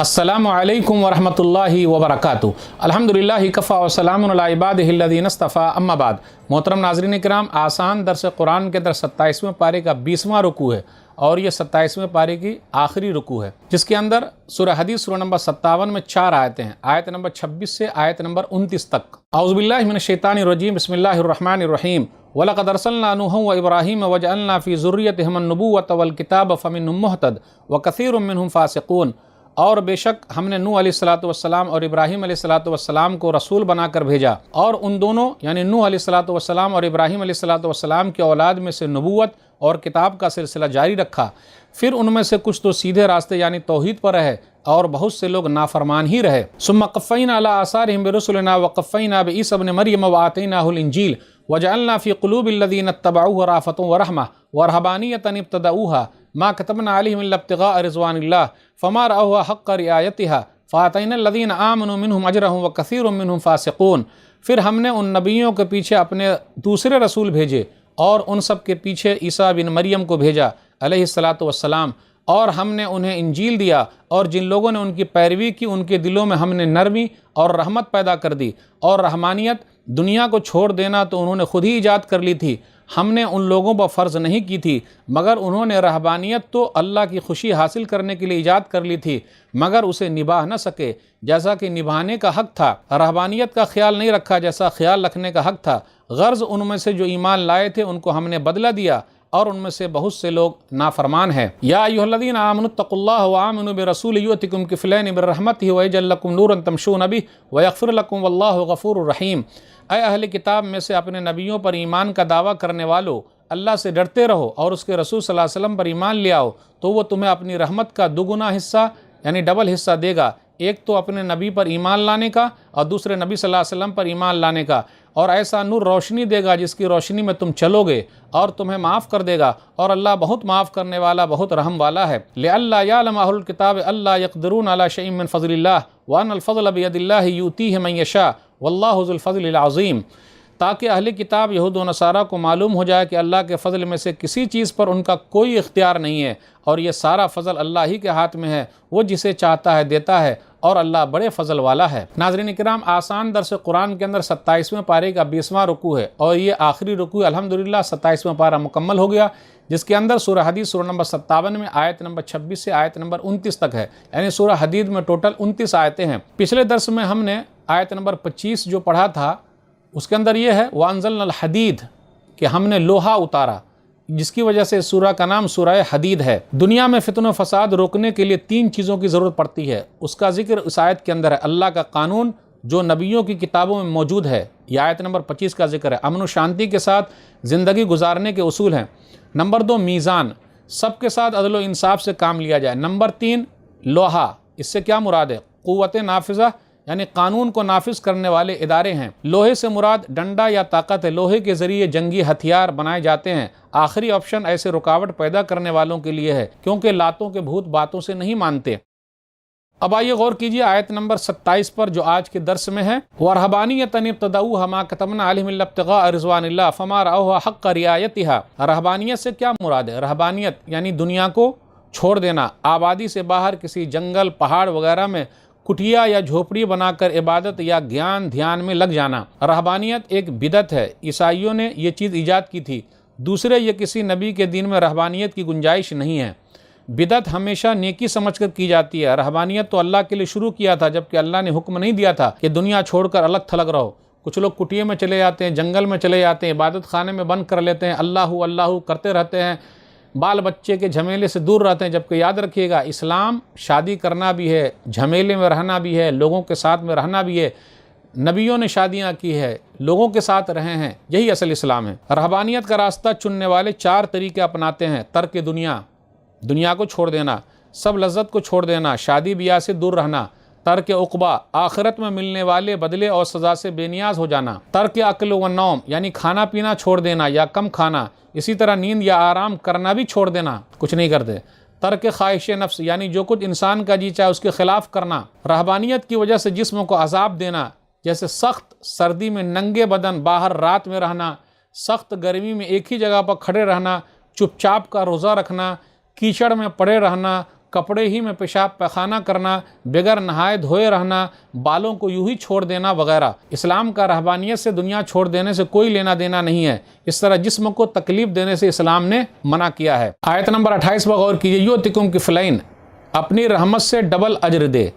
अस्सलामु अलैकुम वरहमतुल्लाहि वबरकातुहू। अल्हम्दुलिल्लाहि कफ़ा व सलामुन अला इबादिहिल्लज़ीना इस्तफ़ा, अम्मा बाद। मोहतरम नाज़रीन किराम, आसान दर्स कुरान के अंदर 27वें पारे का 20वां रुकू है और ये 27वें पारे की आखिरी रुकू है, जिसके अंदर सूरह हदीद सूरह नंबर 57 में 4 आयतें हैं, आयत नंबर 26 से आयत नंबर 29 तक। औज़ुबिल्लाहि मिनश्शैतानिर्रजीम, बिस्मिल्लाहिर्रहमानिर्रहीम। वलक़द अर्सलना नूहन व इब्राहीम वजअलना फ़ी ज़ुर्रियतिहिम अन्नुबुव्वत वल किताब फ़मिनहुम मुहतद व कसीरुम मिनहुम फ़ासिक़ून। और बेशक हमने नूह अलैहिस्सलातु वस्सलाम और इब्राहीम अलैहिस्सलातु वस्सलाम को रसूल बनाकर भेजा, और उन दोनों यानी नूह अलैहिस्सलातु वस्सलाम और इब्राहीम अलैहिस्सलातु वस्सलाम की औलाद में से नबूवत और किताब का सिलसिला जारी रखा। फिर उनमें से कुछ तो सीधे रास्ते यानी तौहीद पर रहे और बहुत से लोग नाफरमान ही रहे। सुम्मा क़फ़्फ़ैना अला आसारिहिम बिरुसुलिना व क़फ़्फ़ैना बिईसा इब्न मरियम व आतैनाहुल इंजील वजअलना फ़ी क़ुलूबिल्लज़ीना इत्तबऊहु राफ़तन व रहमह व रहबानियतन इब्तदऊहा मा कतबना अलैहिम इल्ला इब्तिग़ाअ रिज़वानिल्लाह फ़मा रअऊहा हक़्क़ रिआयतिहा फ़अतैनल्लज़ीना आमनू मिनहुम अजरहुम व कसीरुम मिनहुम फ़ासिक़ून। फिर हमने उन नबियों के पीछे अपने दूसरे रसूल भेजे और उन सब के पीछे ईसा बिन मरियम को भेजा अलैहिस्सलातु वस्सलाम, और हमने उन्हें इंजील दिया, और जिन लोगों ने उनकी पैरवी की उनके दिलों में हमने नरमी और रहमत पैदा कर दी। और रहमानियत, दुनिया को छोड़ देना तो उन्होंने खुद ही ईजाद कर ली थी, हमने उन लोगों पर फ़र्ज़ नहीं की थी, मगर उन्होंने रहबानियत तो अल्लाह की खुशी हासिल करने के लिए ईजाद कर ली थी, मगर उसे निभा न सके जैसा कि निभाने का हक़ था। रहबानियत का ख्याल नहीं रखा जैसा ख्याल रखने का हक़ था। गर्ज़ उनमें से जो ईमान लाए थे उनको हमने बदला दिया, और उनमें से बहुत से लोग नाफरमान हैं। या अय्युहल्लज़ीना आमनुत्तक़ुल्लाह व आमिनू बिरसूलिही युअतिकुम किफ़लैनि मिन रहमतिही व यजअल लकुम नूरन तमशून बिही व यग़फ़िर लकुम वल्लाहु गफ़ूरुर रहीम। ऐ अहले किताब में से अपने नबियों पर ईमान का दावा करने वालों, अल्लाह से डरते रहो और उसके रसूल सल्लल्लाहु अलैहि वसल्लम पर ईमान ले आओ, तो वो तुम्हें अपनी रहमत का दुगुना हिस्सा यानी डबल हिस्सा देगा। एक तो अपने नबी पर ईमान लाने का और दूसरे नबी सल्लल्लाहु अलैहि वसल्लम पर ईमान लाने का, और ऐसा नूर रोशनी देगा जिसकी रोशनी में तुम चलोगे, और तुम्हें माफ़ कर देगा, और अल्लाह बहुत माफ़ करने वाला बहुत रहम वाला है। लिअल्ला यअलम अहलुल किताब अल्ला यक़दिरून अला शैइन मिन फ़ज़लिल्लाह व अन्नल फ़ज़ल बियदिल्लाहि युतीहि मन यशा वल्लाहु ज़ुल फ़ज़लिल अज़ीम, ताकि अहले किताब यहूद व नसारा को मालूम हो जाए कि अल्लाह के फ़ज़ल में से किसी चीज़ पर उनका कोई इख्तियार नहीं है, और ये सारा फ़ज़ल अल्लाह ही के हाथ में है, वो जिसे चाहता है देता है, और अल्लाह बड़े फ़ज़ल वाला है। नाज़रीन किराम, आसान दर्स कुरान के अंदर 27वें पारे का 20वां रुकू है, और ये आखिरी रुकू अल्हम्दुलिल्लाह 27वां पारा मुकम्मल हो गया, जिसके अंदर सूरह हदीद सूरह नंबर 57 में आयत नंबर 26 से आयत नंबर 29 तक है, यानी सूरह हदीद में टोटल 29 आयतें हैं। पिछले दर्स में हमने आयत नंबर 25 जो पढ़ा था उसके अंदर ये है वअंज़लनल हदीद, कि हमने लोहा उतारा, जिसकी वजह से सूरह का नाम सूरह हदीद है। दुनिया में फितन व फसाद रोकने के लिए 3 चीज़ों की ज़रूरत पड़ती है, उसका जिक्र इस आयत के अंदर है। अल्लाह का कानून जो नबियों की किताबों में मौजूद है, यह आयत नंबर 25 का जिक्र है। अमन व शांति के साथ ज़िंदगी गुजारने के उसूल हैं। नंबर 2 मीज़ान, सबके साथ अदल व इंसाफ से काम लिया जाए। नंबर 3 लोहा, इससे क्या मुराद है? क़ुव्वत नाफिज़ा यानी कानून को नाफिज करने वाले इदारे हैं। लोहे से मुराद डंडा या ताकत है, लोहे के ज़रिए जंगी हथियार बनाए जाते हैं। आखिरी ऑप्शन ऐसे रुकावट पैदा करने वालों के लिए है, क्योंकि लातों के भूत बातों से नहीं मानते। अब आइए गौर कीजिए आयत नंबर 27 पर जो आज के दर्स में है। वरहबानियतन इब्तदऊहा मा कतबना अलैहिम इल्ला इब्तिग़ाअ रिज़वानिल्लाह फ़मा रअऊहा हक़्क़ रिआयतिहा। रहबानियत से क्या मुराद है? रहबानियत यानी दुनिया को छोड़ देना, आबादी से बाहर किसी जंगल पहाड़ वगैरह में कुटिया या झोपड़ी बनाकर इबादत या ज्ञान ध्यान में लग जाना। रहबानियत एक बिदत है, ईसाइयों ने ये चीज़ ईजाद की थी, दूसरे ये किसी नबी के दीन में रहबानियत की गुंजाइश नहीं है। बिदत हमेशा नेकी समझकर की जाती है। रहबानियत तो अल्लाह के लिए शुरू किया था, जबकि अल्लाह ने हुक्म नहीं दिया था कि दुनिया छोड़कर अलग थलग रहो। कुछ लोग कुटिया में चले जाते हैं, जंगल में चले जाते हैं, इबादत खाने में बंद कर लेते हैं, अल्लाहु अल्लाहु करते रहते हैं, बाल बच्चे के झमेले से दूर रहते हैं। जबकि याद रखिएगा, इस्लाम शादी करना भी है, झमेले में रहना भी है, लोगों के साथ में रहना भी है। नबियों ने शादियां की है, लोगों के साथ रहे हैं, यही असल इस्लाम है। रहबानियत का रास्ता चुनने वाले 4 तरीके अपनाते हैं। तर्क दुनिया, दुनिया को छोड़ देना, सब लज्जत को छोड़ देना, शादी ब्याह से दूर रहना। तर्क उक़बा, आखिरत में मिलने वाले बदले और सज़ा से बेनियाज हो जाना। तर्क अक्ल व नौम यानी खाना पीना छोड़ देना या कम खाना, इसी तरह नींद या आराम करना भी छोड़ देना, कुछ नहीं करते। तर्क ख्वाहिश नफ्स यानी जो कुछ इंसान का जी चाहे उसके खिलाफ करना। रहबानियत की वजह से जिस्म को अजाब देना, जैसे सख्त सर्दी में नंगे बदन बाहर रात में रहना, सख्त गर्मी में एक ही जगह पर खड़े रहना, चुपचाप का रोज़ा रखना, कीचड़ में पड़े रहना, کپڑے ہی میں پیشاب پیخانہ کرنا، بغیر نہائے دھوئے رہنا، بالوں کو یوں ہی چھوڑ دینا وغیرہ۔ اسلام کا رہبانیت سے دنیا چھوڑ دینے سے کوئی لینا دینا نہیں ہے۔ اس طرح جسم کو تکلیف دینے سے اسلام نے منع کیا ہے۔ آیت نمبر 28 پر غور کیجئے، یؤتکم کفلین، اپنی رحمت سے ڈبل اجر دے۔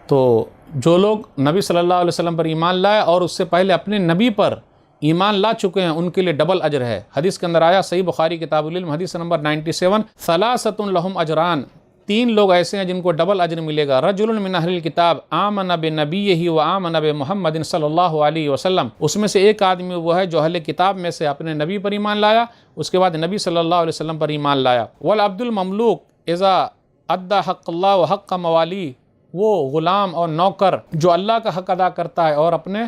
تو جو لوگ نبی صلی اللہ علیہ وسلم پر ایمان لائے اور اس سے پہلے اپنے نبی پر ایمان لا چکے ہیں، ان کے لیے ڈبل اجر ہے۔ حدیث کے اندر آیا، صحیح بخاری کتاب العلم حدیث نمبر 97، ثلاثۃ لہم اجران، 3 لوگ ایسے ہیں جن کو ڈبل اجر ملے گا۔ رجل من اہل الکتاب آمن بنبیہ وآمن بمحمد صلی اللہ علیہ وسلم، اس میں سے ایک آدمی وہ ہے جو اہل کتاب میں سے اپنے نبی پر ایمان لایا، اس کے بعد نبی صلی اللہ علیہ وسلم پر ایمان لایا۔ والعبد المملوک اذا ادى حق اللہ وحق موالی، وہ غلام اور نوکر جو اللہ کا حق ادا کرتا ہے اور اپنے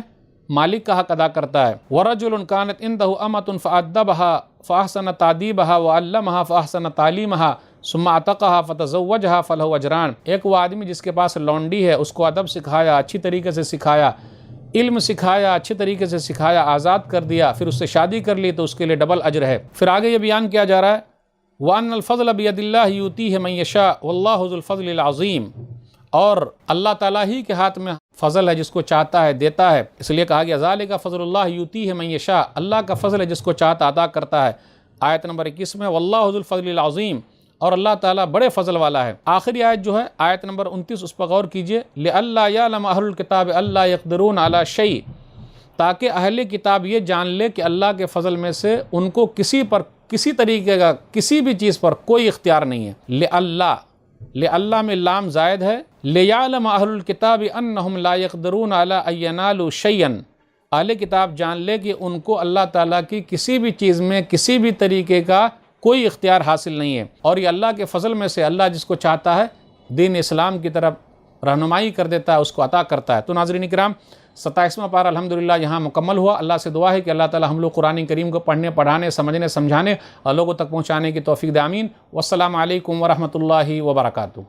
مالک کا حق ادا کرتا ہے۔ وَرَجُلٌ كَانَتْ عِنْدَهُ أَمَةٌ فَأَدَّبَهَا فَأَحْسَنَ تَأْدِيبَهَا وَعَلَّمَهَا فَأَحْسَنَ تَعْلِيمَهَا ثُمَّ اعْتَقَهَا فَتَزَوَّجَهَا فَلَهُ أَجْرَانِ، ایک وہ آدمی جس کے پاس لونڈی ہے، اس کو ادب سکھایا، اچھی طریقے سے سکھایا، علم سکھایا، اچھی طریقے سے سکھایا، آزاد کر دیا، پھر اس سے شادی کر لی تو اس کے لیے ڈبل اجر ہے۔ پھر آگے یہ بیان کیا جا رہا ہے، وَأَنَّ الْفَضْلَ بِيَدِ اللَّهِ يُؤْتِيهِ مَن يَشَاءُ وَاللَّهُ ذُو الْفَضْلِ الْعَظِيمِ، اور اللہ تعالیٰ ہی کے ہاتھ میں فضل ہے، جس کو چاہتا ہے دیتا ہے، اس لیے کہا گیا ذَلِكَ فضل اللہ یؤتیہ من یشاء، اللہ کا فضل ہے جس کو چاہتا عطا کرتا ہے۔ آیت نمبر 21 میں واللہ ذو الفضل العظیم، اور اللہ تعالیٰ بڑے فضل والا ہے۔ آخری آیت جو ہے آیت نمبر 29، اس پر غور کیجئے، لِأَلَّا يَعْلَمَ أَهْلُ الْكِتَابِ أَلَّا يَقْدِرُونَ عَلَى شَيْءٍ، تاکہ اہل کتاب یہ جان لے کہ اللہ کے فضل میں سے ان کو کسی طریقے کا کسی بھی چیز پر کوئی اختیار نہیں ہے۔ لِأَلَّا میں لام زائد ہے، لِيَعْلَمَ أَهْلُ الْكِتَابِ أَنَّهُمْ لَا يَقْدِرُونَ عَلَىٰ أَن يَنَالُوا شَيْئًا، اہل کتاب جان لے کہ ان کو اللہ تعالیٰ کی کسی بھی چیز میں کسی بھی طریقے کا کوئی اختیار حاصل نہیں ہے، اور یہ اللہ کے فضل میں سے اللہ جس کو چاہتا ہے دین اسلام کی طرف رہنمائی کر دیتا ہے، اس کو عطا کرتا ہے۔ تو ناظرین کرام، 27واں پارہ الحمدللہ یہاں مکمل ہوا۔ اللہ سے دعا ہے کہ اللہ تعالی ہم لوگ قرآن کریم کو پڑھنے، پڑھانے، سمجھنے، سمجھانے اور لوگوں تک پہنچانے کی توفیق دے، آمین۔ والسلام علیکم ورحمۃ اللہ وبرکاتہ۔